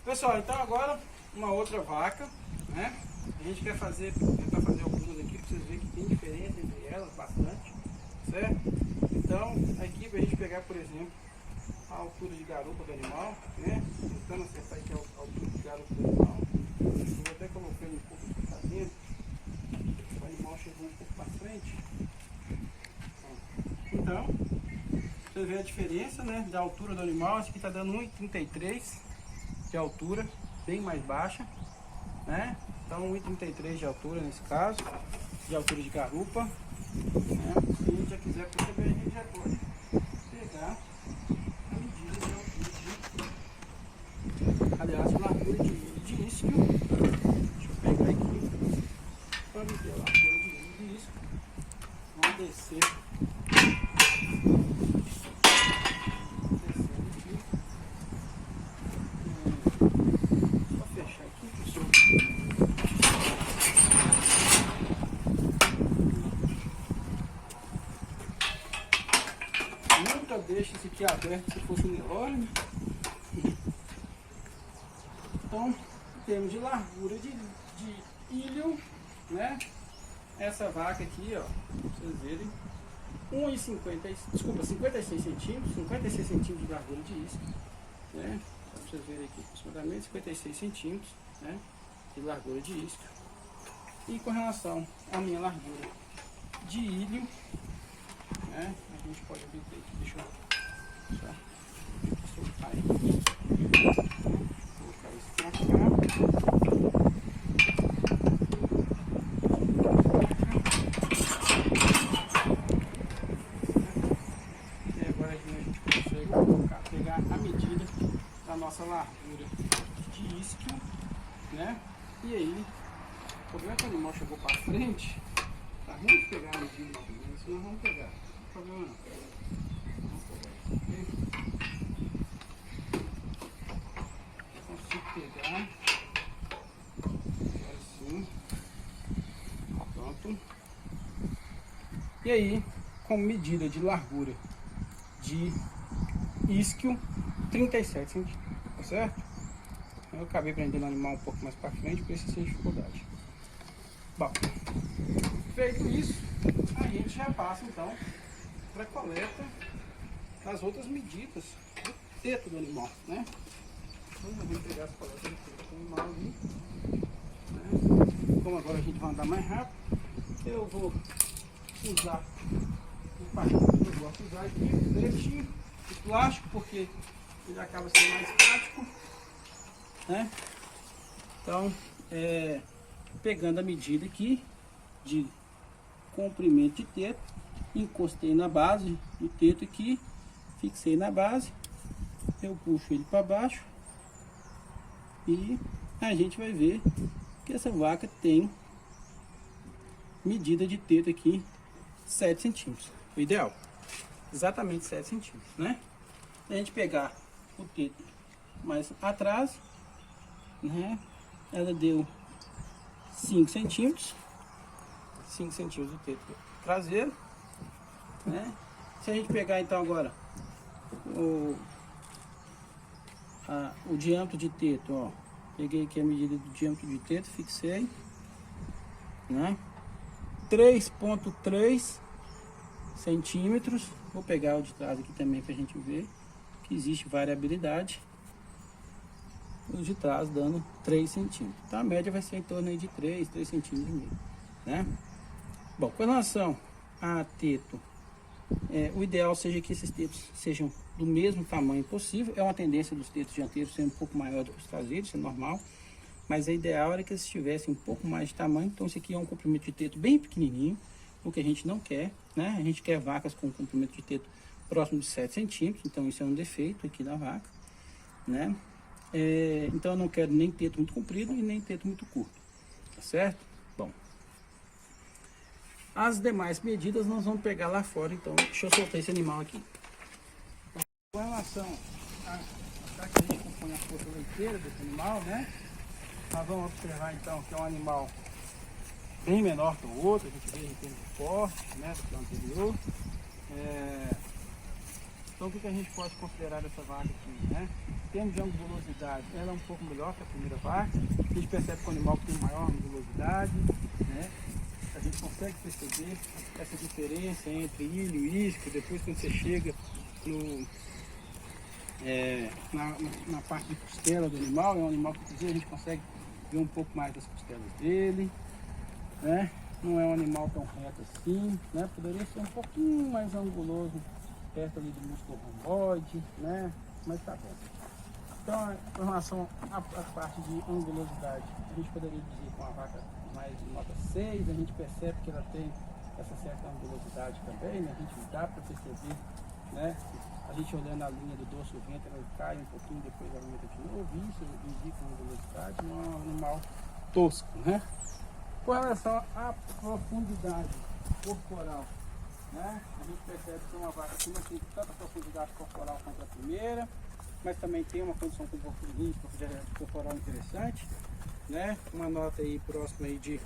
Pessoal, então agora uma outra vaca, né? A gente quer tentar fazer algumas aqui para vocês verem que tem diferença entre elas, bastante, certo? Então, aqui para a gente pegar, por exemplo, a altura de garupa do animal, né? Tentando acertar aqui a altura de garupa do animal. Eu até coloquei um pouco aqui para dentro. O animal chegou um pouco para frente. Então, você vê a diferença, né, da altura do animal. Esse aqui está dando 1,33 de altura, bem mais baixa, né? Então 1,33 de altura nesse caso, de altura de garupa, né? Se a gente já quiser perceber, a gente já pode pegar a medida de altura de, aliás, largura de isquio. Deixa eu pegar aqui para medir a largura de isquio. Vamos descer. Nunca deixe esse aqui aberto se fosse Nelore. Então, temos de largura de ilho, né? Essa vaca aqui, ó, pra vocês verem, 56 centímetros, 56 centímetros de largura de isca, né? Pra vocês verem aqui, aproximadamente 56 centímetros, né? De largura de isca. E com relação à minha largura de ilho, né? A gente pode obter aqui, deixa eu só soltar aí. Vou colocar isso pra cá. E agora a gente consegue pegar a medida da nossa largura de isquio, né? E aí, o problema é que o animal chegou para frente, tá ruim de pegar a medida aqui, mas isso nós vamos pegar. Não tem problema não. Vamos pegar isso aqui. Consigo pegar. Agora sim. Pronto. E aí, com medida de largura de isquio, 37 centímetros, tá certo? Eu acabei prendendo o animal um pouco mais para frente, por isso sem dificuldade. Bom, feito isso, a gente já passa então para a coleta das outras medidas do teto do animal, né? Então eu vou pegar as coletas do teto do animal ali, né? Como agora a gente vai andar mais rápido, eu vou usar o pacote que eu gosto de usar aqui, o pretinho de plástico, porque ele acaba sendo mais prático, né? Então, pegando a medida aqui de comprimento de teto, encostei na base do teto aqui, fixei na base, eu puxo ele para baixo e a gente vai ver que essa vaca tem medida de teto aqui 7 centímetros, o ideal, exatamente 7 centímetros, né? A gente pegar o teto mais atrás, né? Ela deu 5 centímetros, 5 centímetros do teto traseiro, né? Se a gente pegar então agora o diâmetro de teto, ó, peguei aqui a medida do diâmetro de teto, fixei, né? 3,3 centímetros. Vou pegar o de trás aqui também para a gente ver que existe variabilidade. O de trás dando 3 centímetros. Então a média vai ser em torno aí de 3 centímetros e meio, né? Bom, com relação a teto, o ideal seja que esses tetos sejam do mesmo tamanho possível. É uma tendência dos tetos dianteiros ser um pouco maior do que os traseiros, isso é normal. Mas a ideal era que eles tivessem um pouco mais de tamanho. Então esse aqui é um comprimento de teto bem pequenininho, o que a gente não quer, né? A gente quer vacas com comprimento de teto próximo de 7 centímetros, então isso é um defeito aqui da vaca, né? Então eu não quero nem teto muito comprido e nem teto muito curto, tá certo? Bom, as demais medidas nós vamos pegar lá fora, então deixa eu soltar esse animal aqui. Com relação a que a gente compõe a força leiteira desse animal, né? Nós vamos observar então que é um animal bem menor que o outro, a gente vê em termos de porte, né, do que o anterior. Então o que a gente pode considerar dessa vaca aqui, né? Em termos de angulosidade, ela é um pouco melhor que a primeira vaca. A gente percebe que o animal tem maior angulosidade, né? A gente consegue perceber essa diferença entre ilho e isco. Depois quando você chega no, na parte de costela do animal, é um animal que inclusive a gente consegue ver um pouco mais das costelas dele, né? Não é um animal tão reto assim, né? Poderia ser um pouquinho mais anguloso perto ali do músculo romboide, né? Mas tá bom. Então, em relação à parte de angulosidade, a gente poderia dizer com a vaca mais de nota 6, a gente percebe que ela tem essa certa angulosidade também, né? A gente dá para perceber, né? A gente olhando a linha do dorso, o ventre, ela cai um pouquinho, depois ela aumenta de novo, isso indica angulosidade, não é um animal tosco, né? Com relação à profundidade corporal, né? A gente percebe que é uma vaca que não tem tanta profundidade corporal quanto a primeira, mas também tem uma condição corporal interessante, né? Uma nota aí próxima aí de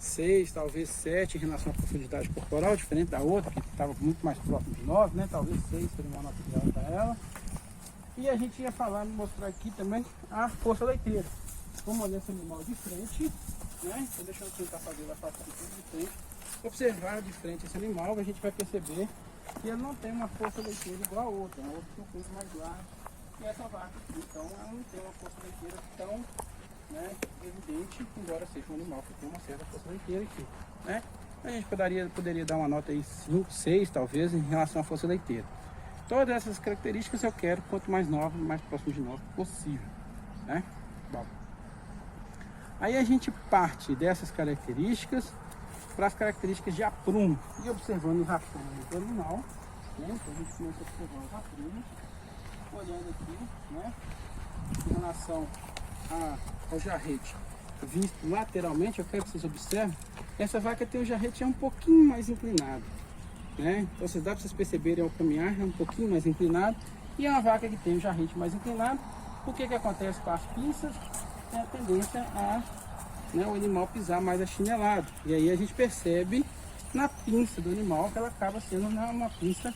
6, talvez 7 em relação à profundidade corporal, diferente da outra, que estava muito mais próximo de 9, né? Talvez 6 seria uma nota ideal para ela. E a gente ia falar, mostrar aqui também a força leiteira. Vamos olhar esse animal de frente, né? Então deixa eu tentar fazer a parte de frente. Observar de frente esse animal, a gente vai perceber que ele não tem uma força leiteira igual a outra. A outra tem um peso mais largo que essa vaca aqui. Então ela não tem uma força leiteira tão, né, evidente, embora seja um animal que tem uma certa força leiteira aqui, né? A gente poderia dar uma nota aí 5, 6 talvez em relação à força leiteira. Todas essas características eu quero quanto mais nova, mais próximo de 9 possível, né? Bom, aí a gente parte dessas características para as características de aprumo e observando os aprumos do animal, né? Então a gente começa a observar os aprumos, olhando aqui, né, em relação ao jarrete visto lateralmente. Eu quero que vocês observem, essa vaca tem o jarrete um pouquinho mais inclinado, né? Então dá para vocês perceberem ao caminhar, é um pouquinho mais inclinado, e é uma vaca que tem o jarrete mais inclinado. O que acontece com as pinças? Tem a tendência a, né, o animal pisar mais achinelado, e aí a gente percebe na pinça do animal que ela acaba sendo uma pinça,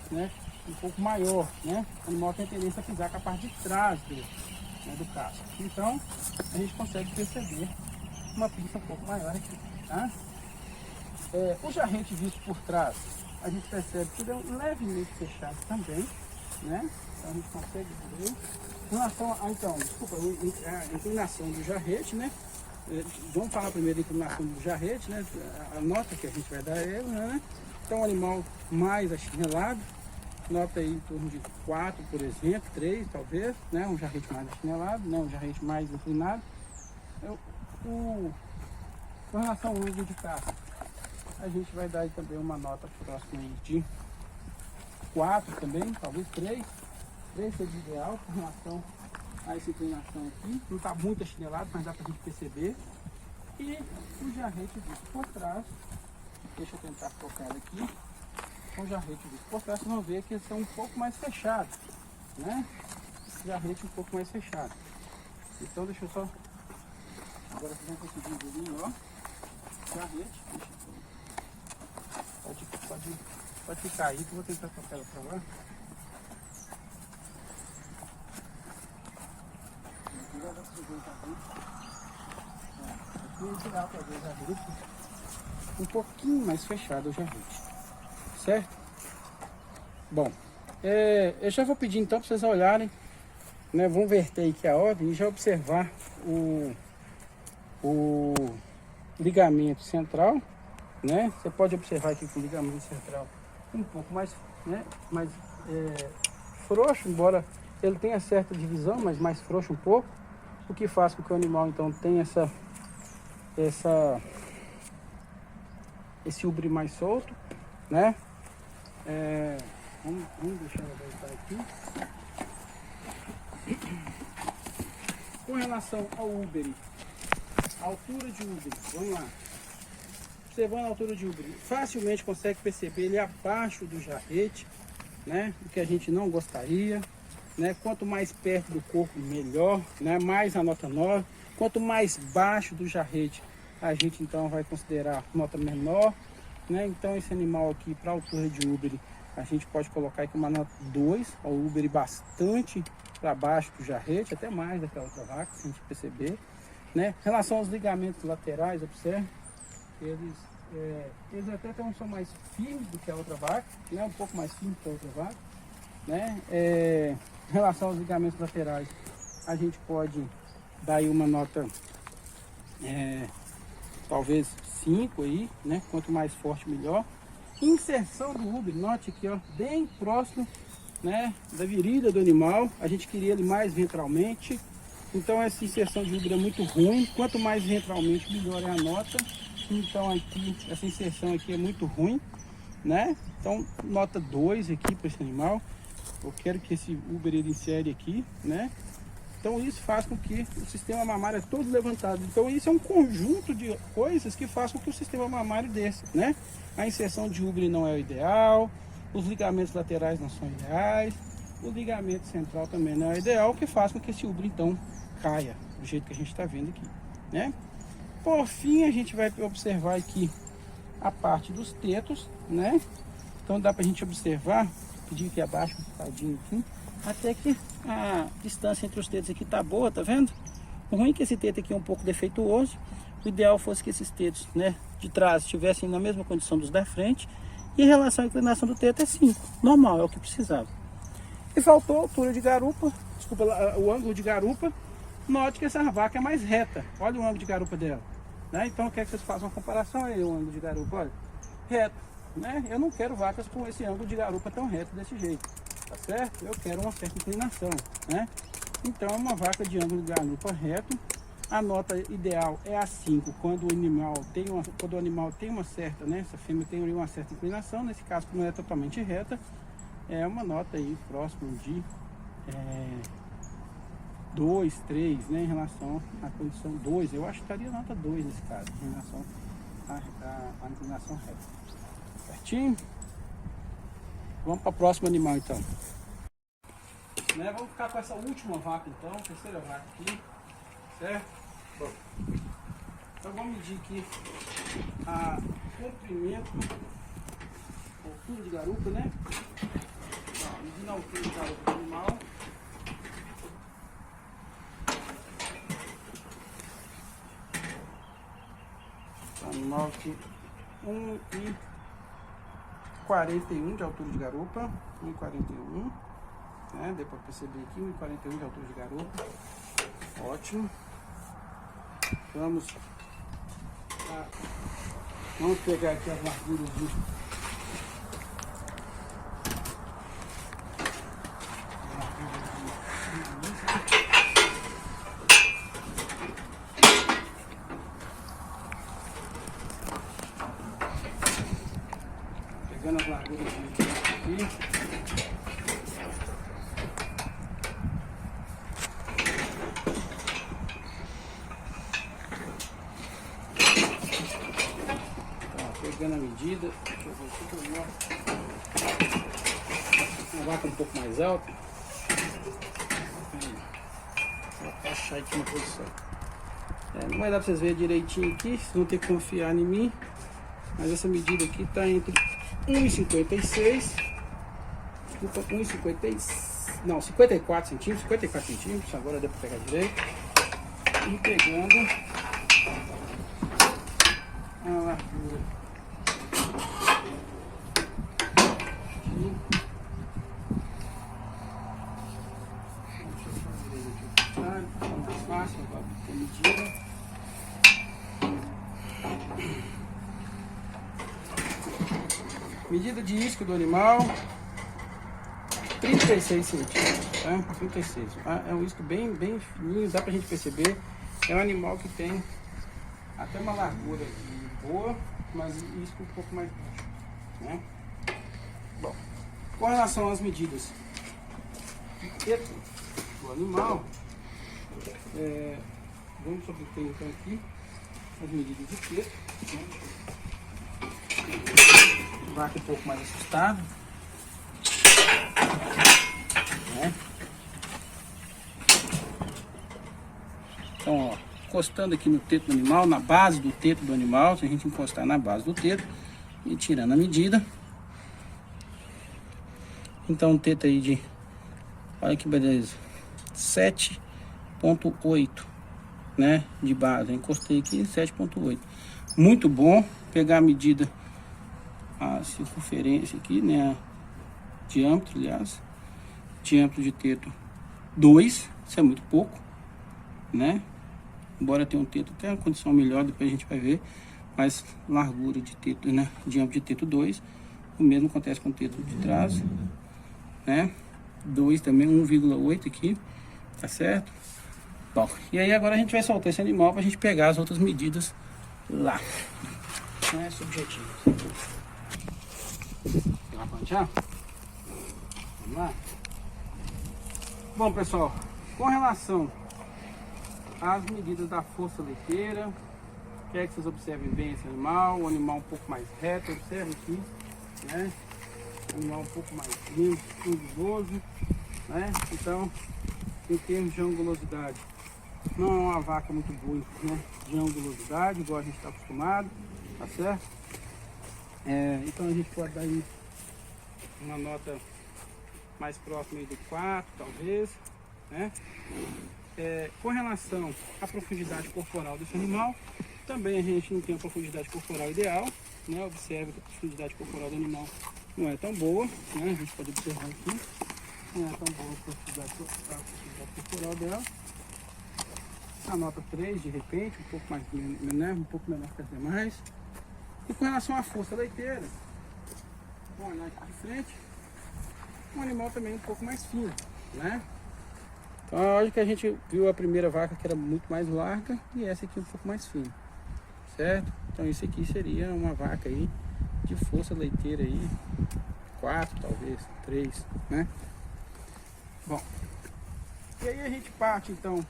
né, um pouco maior, né? O animal tem a tendência a pisar com a parte de trás do casco. Então a gente consegue perceber uma pinça um pouco maior aqui, tá? O jarrete visto por trás, a gente percebe que ele é levemente fechado também, né? Então a gente consegue ver. Em relação a, a inclinação do jarrete, né? Vamos falar primeiro da inclinação do jarrete, né? A nota que a gente vai dar a ele, né? Então, um animal mais achinelado, nota aí em torno de 4, por exemplo, 3 talvez, né? Um jarrete mais achinelado, né? Um jarrete mais inclinado. Com relação ao ângulo de casca, a gente vai dar aí também uma nota próxima aí de 4 também, talvez 3. 3 seria ideal com relação a essa inclinação aqui. Não está muito achinelado, mas dá para a gente perceber. E o jarrete visto por trás, deixa eu tentar focar aqui. Com o jarrete visto por trás, vocês vão ver que eles são um pouco mais fechados, né? Jarrete um pouco mais fechado. Então deixa eu só... Agora vocês vão conseguir ver melhor. Jarrete. Pode ficar aí que eu vou tentar tocar ela para lá. Um pouquinho mais fechado o jarrete, certo? Bom, eu já vou pedir então para vocês olharem, né? Vamos verter aqui a ordem e já observar o ligamento central, né? Você pode observar aqui que o ligamento central um pouco mais, né, mais frouxo, embora ele tenha certa divisão, mas mais frouxo um pouco, o que faz com que o animal então tenha esse ubre mais solto, né? Vamos deixar ela voltar aqui. Com relação ao úbere, a altura de úbere, vamos lá. Observando a altura de úbere, facilmente consegue perceber ele abaixo do jarrete, né? O que a gente não gostaria, né? Quanto mais perto do corpo, melhor, né? Mais a nota 9. Quanto mais baixo do jarrete, a gente então vai considerar nota menor, né? Então esse animal aqui, para a altura de úbere, a gente pode colocar aqui uma nota 2, o úbere bastante para baixo do jarrete, até mais daquela outra vaca, se a gente perceber, né? Em relação aos ligamentos laterais, observe, eles até são mais firmes do que a outra vaca, né? Um pouco mais firmes que a outra vaca, né? Em relação aos ligamentos laterais, a gente pode dar aí uma nota, talvez 5 aí, né? Quanto mais forte, melhor. Inserção do úbere, note aqui, ó, bem próximo, né, da virilha do animal. A gente queria ele mais ventralmente, então essa inserção de úbere é muito ruim. Quanto mais ventralmente, melhor é a nota. Então aqui, essa inserção aqui é muito ruim, né? Então nota 2 aqui para esse animal. Eu quero que esse úbere ele insere aqui, né? Então isso faz com que o sistema mamário é todo levantado. Então isso é um conjunto de coisas que faz com que o sistema mamário desça, né? A inserção de úbere não é o ideal, os ligamentos laterais não são ideais, o ligamento central também não é o ideal, o que faz com que esse úbere então caia, do jeito que a gente está vendo aqui, né? Por fim, a gente vai observar aqui a parte dos tetos, né? Então dá para a gente observar, pedir aqui abaixo um bocadinho aqui, até que a distância entre os tetos aqui tá boa, tá vendo? O ruim é que esse teto aqui é um pouco defeituoso. O ideal fosse que esses tetos, né, de trás estivessem na mesma condição dos da frente. E em relação à inclinação do teto é 5, normal, é o que precisava. E faltou a altura de garupa, desculpa, o ângulo de garupa. Note que essa vaca é mais reta, olha o ângulo de garupa dela, né? Então eu quero que vocês façam uma comparação aí, o ângulo de garupa, olha, reto, né? Eu não quero vacas com esse ângulo de garupa tão reto desse jeito, tá certo? Eu quero uma certa inclinação, né? Então uma vaca de ângulo de garupa reto, a nota ideal é a 5 quando o animal tem uma certa, né? Essa fêmea tem uma certa inclinação, nesse caso que não é totalmente reta, é uma nota aí próximo de 2, 3, né? Em relação à condição 2, eu acho que estaria nota 2 nesse caso, em relação à inclinação reta. Certinho? Vamos para o próximo animal então. Né? Vamos ficar com essa última vaca então, terceira vaca aqui, certo? Bom, então vamos medir aqui a comprimento, altura de garupa, né? Medindo a altura de garupa do animal. Animal aqui 1,41 de altura de garupa, 1,41, né? Deu para perceber aqui, 1,41 de altura de garupa, ótimo. Vamos pegar aqui as larguras de pegando as larguras aqui. Pegando a medida, deixa eu ver aqui, uma vaca um pouco mais alta. Vou achar aqui uma posição. Não vai dar para vocês verem direitinho aqui, vocês vão ter que confiar em mim. Mas essa medida aqui está entre 1,56, desculpa, 54 centímetros, agora dá para pegar direito. E pegando a largura. Medida de isco do animal, 36 centímetros, tá? 36. É um isco bem fininho, dá pra gente perceber. É um animal que tem até uma largura boa, mas isco um pouco mais baixo, né? Bom, com relação às medidas de teto do animal, vamos obter então aqui as medidas de teto, né? Vaca um pouco mais assustada, né? Então, ó, encostando aqui no teto do animal, na base do teto do animal, se a gente encostar na base do teto e tirando a medida, Então teta aí de, olha que beleza, 7,8, né, de base. Eu encostei aqui 7,8. Muito bom. Pegar a medida, a circunferência aqui, né, diâmetro, aliás, diâmetro de teto 2, isso é muito pouco, né? Embora tenha um teto até uma condição melhor, depois a gente vai ver. Mas largura de teto, né, diâmetro de teto 2. O mesmo acontece com o teto de trás, né? 2 também, 1,8 aqui, tá certo? Bom, e aí agora a gente vai soltar esse animal pra gente pegar as outras medidas lá. Então é esse o objetivo. Vamos planchar? Vamos lá? Bom, pessoal, com relação às medidas da força leiteira, quer que vocês observem bem esse animal, o animal um pouco mais reto, observe aqui, né? O animal um pouco mais limpo, anguloso, né? Então, em termos de angulosidade, não é uma vaca muito boa, né, de angulosidade, igual a gente está acostumado, tá certo? Então a gente pode dar aí uma nota mais próxima aí do 4, talvez, né? Com relação à profundidade corporal desse animal, também a gente não tem a profundidade corporal ideal, né? Observe que a profundidade corporal do animal não é tão boa, né? A gente pode observar aqui, não é tão boa a profundidade corporal dela. A nota 3, de repente, um pouco mais, né? Um pouco menor que as demais. E com relação à força leiteira, vamos olhar aqui de frente, um animal também um pouco mais fino, né? Então olha que a gente viu a primeira vaca que era muito mais larga e essa aqui um pouco mais fina, certo? Então isso aqui seria uma vaca aí de força leiteira aí 4, talvez 3, né? Bom, e aí a gente parte então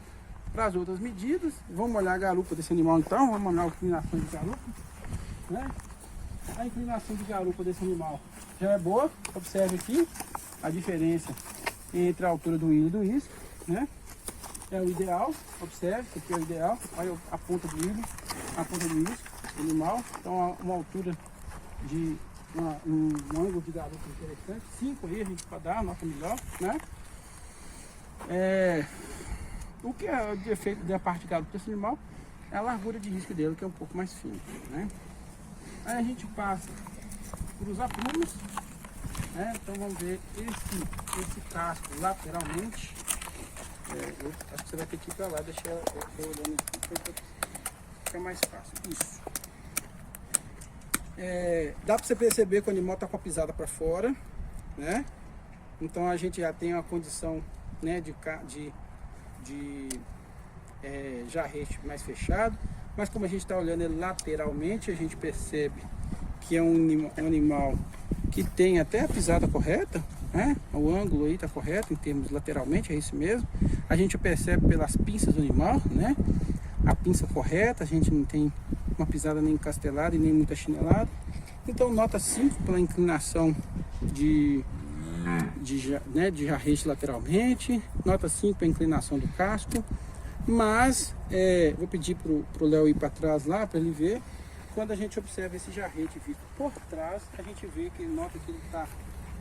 para as outras medidas. Vamos olhar a garupa desse animal então, vamos olhar a inclinação de garupa, né? A inclinação de garupa desse animal já é boa. Observe aqui a diferença entre a altura do ilho e do isco, né? É o ideal, observe, aqui é o ideal. Olha a ponta do ilho, a ponta do isco do animal. Então uma altura de um ângulo de garupa interessante. 5 aí a gente pode dar, nota melhor, né? O que é o defeito da parte de garupa desse animal é a largura de risco dele, que é um pouco mais fina, né? Aí a gente passa para os aprumes, né? Então vamos ver esse casco lateralmente. Eu acho que você vai ter que ir para lá, deixar eu olhando aqui para ficar mais fácil. Isso. Dá para você perceber que o animal está com a pisada para fora, né? Então a gente já tem uma condição, né, de jarrete mais fechado, mas como a gente está olhando ele lateralmente, a gente percebe que é um animal que tem até a pisada correta, né? O ângulo aí está correto em termos lateralmente, é isso mesmo. A gente percebe pelas pinças do animal, né? A pinça correta, a gente não tem uma pisada nem encastelada e nem muito achinelada. Então nota 5 pela inclinação de jarrete lateralmente, nota 5 para a inclinação do casco, mas vou pedir para o Léo ir para trás lá para ele ver. Quando a gente observa esse jarrete visto por trás, a gente vê que nota que ele está,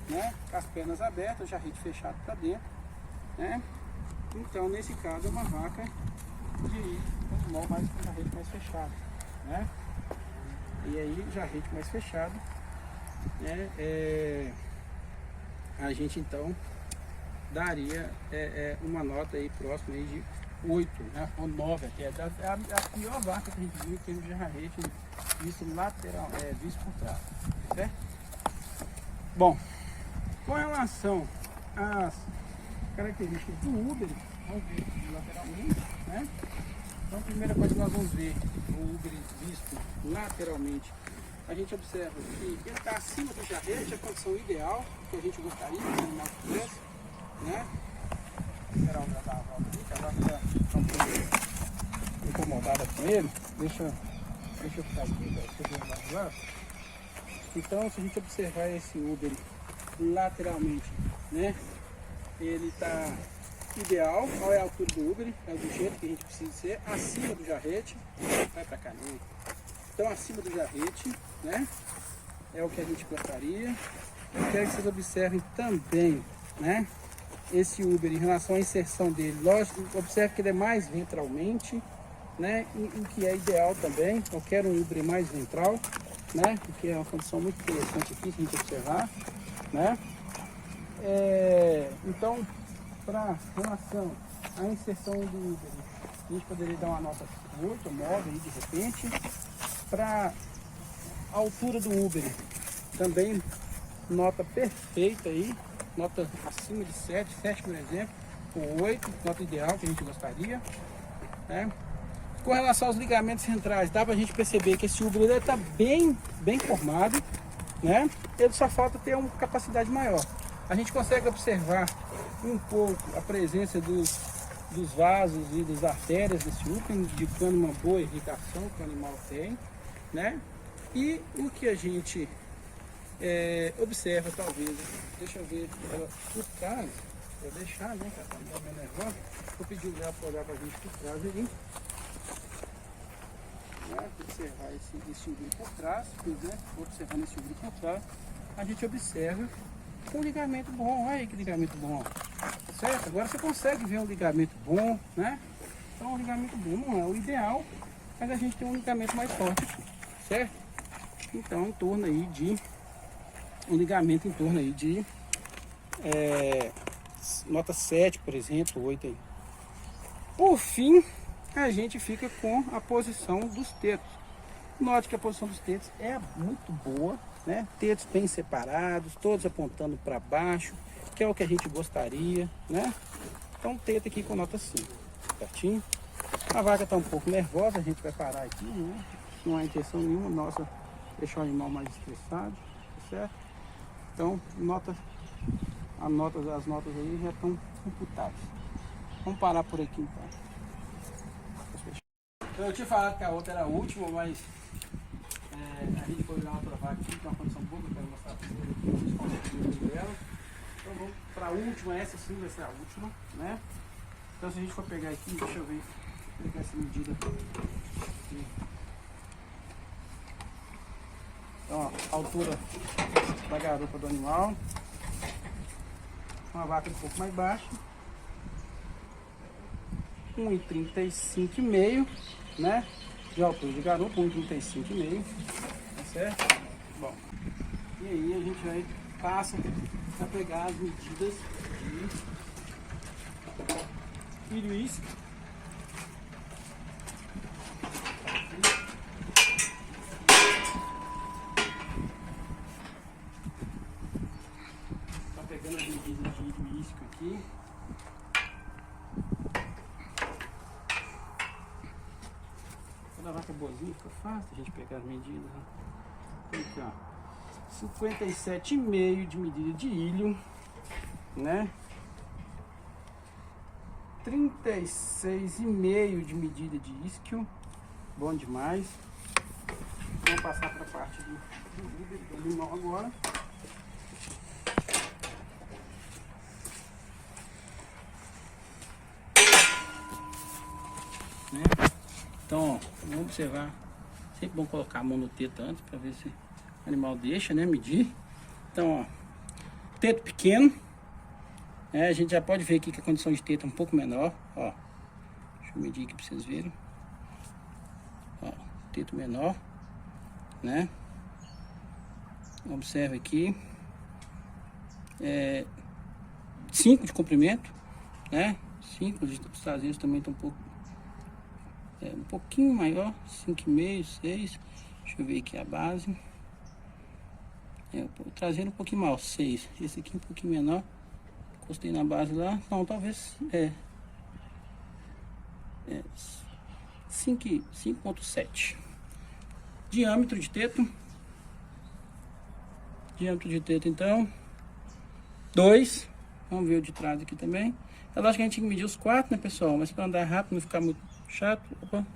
né, com as pernas abertas, o jarrete fechado para dentro, né? Então nesse caso é uma vaca de animal mais com jarrete mais fechado, né? E aí jarrete mais fechado, né? A gente então daria uma nota aí próxima aí de 8, né? Ou 9 até. É a pior vaca que a gente viu em termos de jarrete visto lateral, visto por trás, certo? Bom, com relação às características do Uber, vamos ver aqui lateralmente, né? Então a primeira coisa que nós vamos ver o Uber visto lateralmente, a gente observa que ele está acima do jarrete, a condição ideal que a gente gostaria que o animal tivesse, né? Esperar o dar a volta aqui, que a vaca está um pouco incomodada com ele. Deixa eu ficar aqui, deixa eu ver lá. Então, se a gente observar esse Uber lateralmente, né? Ele está ideal. Qual é a altura do Uber? É do jeito que a gente precisa ser, acima do jarrete. Vai pra cá, né? Então, acima do jarrete, né? É o que a gente gostaria. eu quero que vocês observem também, né? Esse Uber em relação à inserção dele. Lógico, observe que ele é mais ventralmente, né? O que é ideal também. Eu quero um Uber mais ventral, né? Porque é uma condição muito interessante aqui que a gente observar, né? Então, para relação à inserção do Uber, a gente poderia dar uma nota 8, 9 aí de repente. Para a altura do Uber, também nota perfeita aí, nota acima de 7 por exemplo, ou 8, nota ideal que a gente gostaria, né? Com relação aos ligamentos centrais, dá pra gente perceber que esse Uber está bem formado, né? Ele só falta ter uma capacidade maior. A gente consegue observar um pouco a presença dos vasos e das artérias desse Uber, indicando uma boa irrigação que o animal tem, né? E o que a gente observa, talvez, deixa eu ver ela por trás, vou deixar, né, que ela tá meio nervosa, vou pedir o Léo para olhar para a gente por trás ali, né, observar esse Uber por trás, né, observando esse Uber por trás, a gente observa um ligamento bom, olha aí que ligamento bom, certo? Agora você consegue ver um ligamento bom, né? Então um ligamento bom não é o ideal, mas a gente tem um ligamento mais forte aqui, certo? Então em torno aí de um ligamento em torno aí de nota 7, por exemplo, 8 aí. Por fim, a gente fica com a posição dos tetos. Note que a posição dos tetos é muito boa, né? Tetos bem separados, todos apontando para baixo, que é o que a gente gostaria, né? Então teto aqui com nota 5, certinho? A vaca está um pouco nervosa, a gente vai parar aqui, né? Não há intenção nenhuma nossa deixar o animal mais estressado, tá certo? Então, as notas aí já estão computadas. Vamos parar por aqui então. Eu tinha falado que a outra era a última, mas a gente foi olhar uma outra vaca aqui, com uma condição boa, que eu quero mostrar para vocês dela. Então vamos para a última, essa sim vai ser a última, né? Então se a gente for pegar aqui, deixa eu ver, pegar essa medida aqui. Então, ó, a altura da garupa do animal. Uma vaca um pouco mais baixa. 1,35,5, né? De altura de garupa, 1,35,5. Tá certo? Bom. E aí a gente passa a pegar as medidas de milho e isca. Pegando as medidas de isca aqui. Quando a vaca é boazinha, fica fácil a gente pegar as medidas. Né? Aqui, ó. 57,5 de medida de ilho, né? 36,5 de medida de isquio. Bom demais. Vamos passar para a parte do animal agora. Né? Então, ó, vamos observar. Sempre bom colocar a mão no teto antes para ver se o animal deixa, né? Medir. Então, ó, teto pequeno. A gente já pode ver aqui que a condição de teto é um pouco menor. Ó, deixa eu medir aqui para vocês verem. Ó, teto menor, né? Observe aqui. 5 de comprimento, né? 5, os traseiros também estão um pouquinho maior, 5,5, 6. Deixa eu ver aqui a base. O traseiro um pouquinho maior, 6. Esse aqui um pouquinho menor. Encostei na base lá. Não, talvez 5,7. Diâmetro de teto. Diâmetro de teto então 2. Vamos ver o de trás aqui também. É lógico que a gente tem que medir os 4, né, pessoal? Mas para andar rápido, não ficar muito chato. Opa,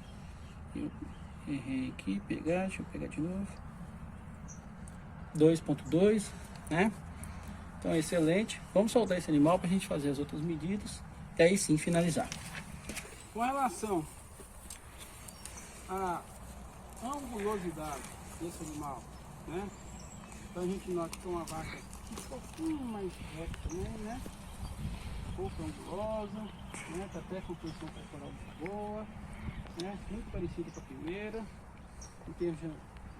eu errei aqui. Deixa eu pegar de novo. 2,2, né? Então, excelente. Vamos soltar esse animal para a gente fazer as outras medidas. E aí sim finalizar. Com relação à angulosidade desse animal, né? Então a gente nota que é uma vaca um pouquinho mais reto também, né? Um pouco angulosa, né? Tá até com posição corporal boa, né? Muito parecida com a primeira, em termos de,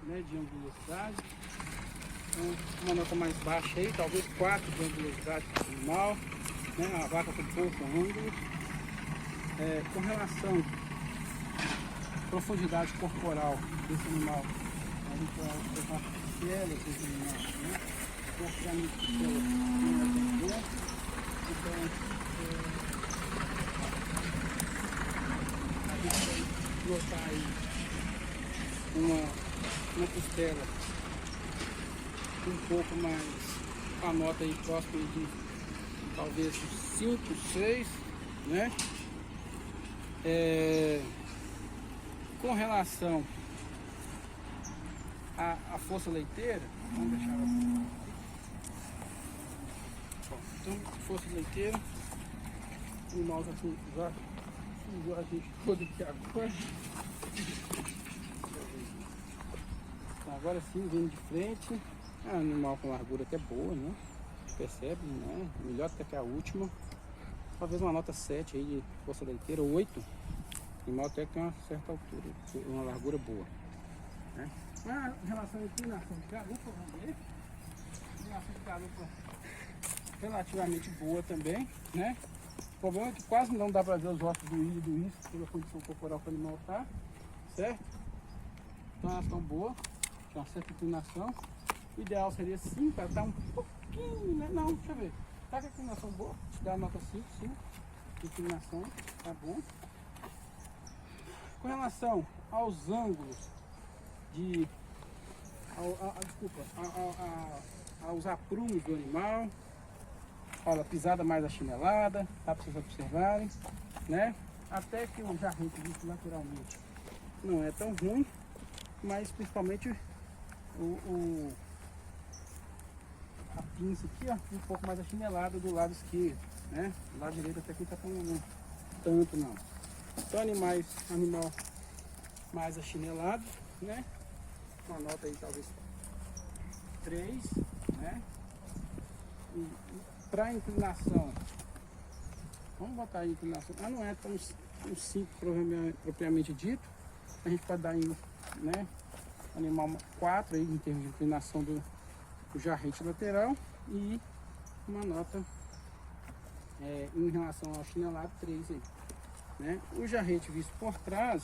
né, de angulosidade. Então, uma nota mais baixa aí, talvez 4 de angulosidade para o animal, né? Uma vaca com pouco ângulo. Com relação à profundidade corporal desse animal, a gente vai observar a costela desse animal, né? Praticamente costela não é tão bom. Então, a gente vai notar aí uma costela um pouco mais, a nota aí próxima de talvez 5, 6, né? Com relação à força leiteira, vamos deixar ela assim. Bom, então, força leiteira, o animal já sujou a gente todo aqui agora. Então, agora sim, vindo de frente, é um animal com largura até boa, né? Percebe, né? Melhor até que a última. Talvez uma nota 7 aí de força leiteira, 8. O animal até que tem uma certa altura, uma largura boa, né? Em relação à inclinação de garupa, vamos ver. Inclinação de garupa relativamente boa também, né? O problema é que quase não dá para ver os ossos do ilho e do isco pela condição corporal que o animal está, certo? Então elas estão boas, tem uma certa inclinação. O ideal seria 5, para estar um pouquinho, né? Não, deixa eu ver. Tá com a inclinação boa, dá a nota 5, sim. Inclinação, tá bom. Com relação aos ângulos aos aprumes do animal, olha, pisada mais achinelada, dá para vocês observarem, né? Até que o jarrete visto lateralmente não é tão ruim, mas principalmente a pinça aqui, ó, um pouco mais achinelada do lado esquerdo, né? Do lado direito até aqui tá com tanto não. Então animal mais achinelado, né? Uma nota aí talvez 3, né? E para inclinação, vamos botar aí inclinação, não é tão 5 propriamente dito, a gente pode dar em, né, animal 4 aí em termos de inclinação do jarrete lateral e uma nota em relação ao chinelado 3 aí, né? O jarrete visto por trás,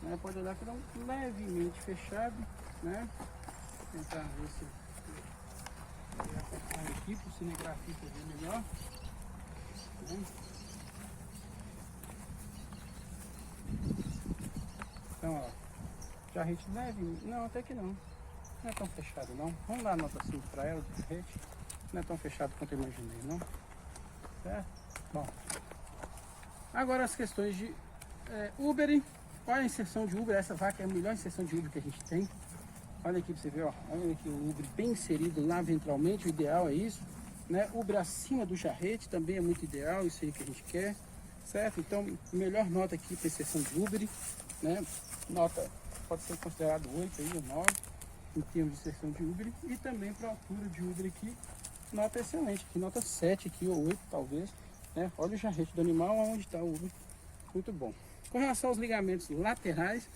né, pode olhar que dá um levemente fechado, né? Vou tentar ver se aqui para o cinegrafista ver melhor, né? Então, ó, jarrete leve, não, até que não é tão fechado não. Vamos dar a nota 5 para ela de jarrete, não é tão fechado quanto eu imaginei, não, certo? Bom, agora as questões de Uber. Olha a inserção de Uber, essa vaca é a melhor inserção de Uber que a gente tem. Olha aqui para você ver, ó, olha aqui o Uber bem inserido lá ventralmente, o ideal é isso, né? Uber acima do jarrete também é muito ideal, isso aí que a gente quer, certo? Então, melhor nota aqui para inserção de Uber, né? Nota pode ser considerado 8 aí, ou 9 em termos de inserção de Uber, e também para a altura de Uber aqui, nota excelente, aqui nota 7 aqui, ou 8 talvez, né? Olha o jarrete do animal, onde está o Uber, muito bom. Com relação aos ligamentos laterais,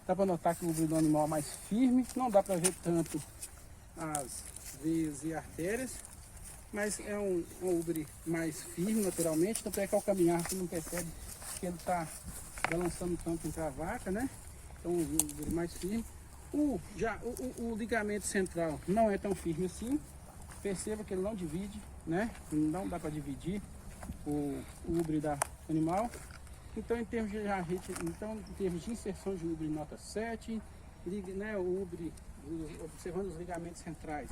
dá para notar que o Uber do animal é mais firme, não dá para ver tanto as veias e artérias, mas é um Uber mais firme lateralmente, tanto é que ao caminhar você não percebe que ele está balançando tanto entre a vaca, né? Então o Uber mais firme. O ligamento central não é tão firme assim, perceba que ele não divide, né? Não dá para dividir o Uber do animal. Então, em termos de jarrete, em termos de inserção de Uber, nota 7, né, o Uber, observando os ligamentos centrais,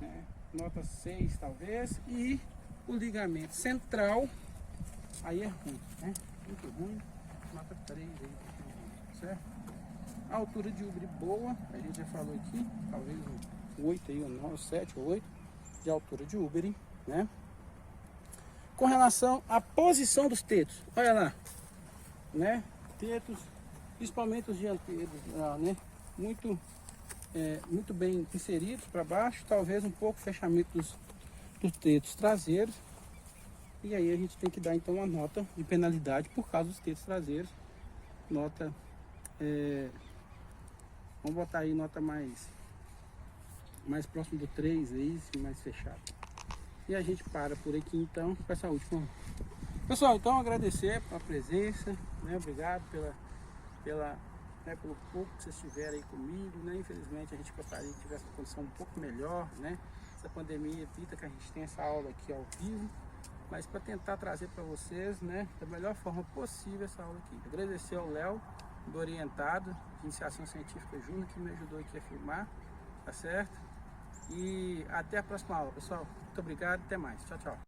né, nota 6 talvez, e o ligamento central, aí é ruim, né, muito ruim, nota 3 aí, certo? A altura de Uber boa, a gente já falou aqui, talvez um 8 aí, ou 9, 7 ou 8 de altura de Uber, né? Com relação à posição dos tetos, olha lá, né? Tetos, principalmente os dianteiros, né? Muito muito bem inseridos para baixo, talvez um pouco fechamento dos tetos traseiros. E aí a gente tem que dar então uma nota de penalidade por causa dos tetos traseiros. Nota, vamos botar aí nota mais próximo do 3 aí, mais fechado. E a gente para por aqui então com essa última. Pessoal, então agradecer a presença, né? Obrigado pelo pouco que vocês tiveram aí comigo, né? Infelizmente a gente gostaria que tivesse uma condição um pouco melhor, né? Essa pandemia evita que a gente tenha essa aula aqui ao vivo, mas para tentar trazer para vocês, né, da melhor forma possível essa aula aqui. Agradecer ao Léo, do Orientado de Iniciação Científica Júnior, que me ajudou aqui a filmar, tá certo? E até a próxima aula, pessoal. Muito obrigado, até mais. Tchau, tchau.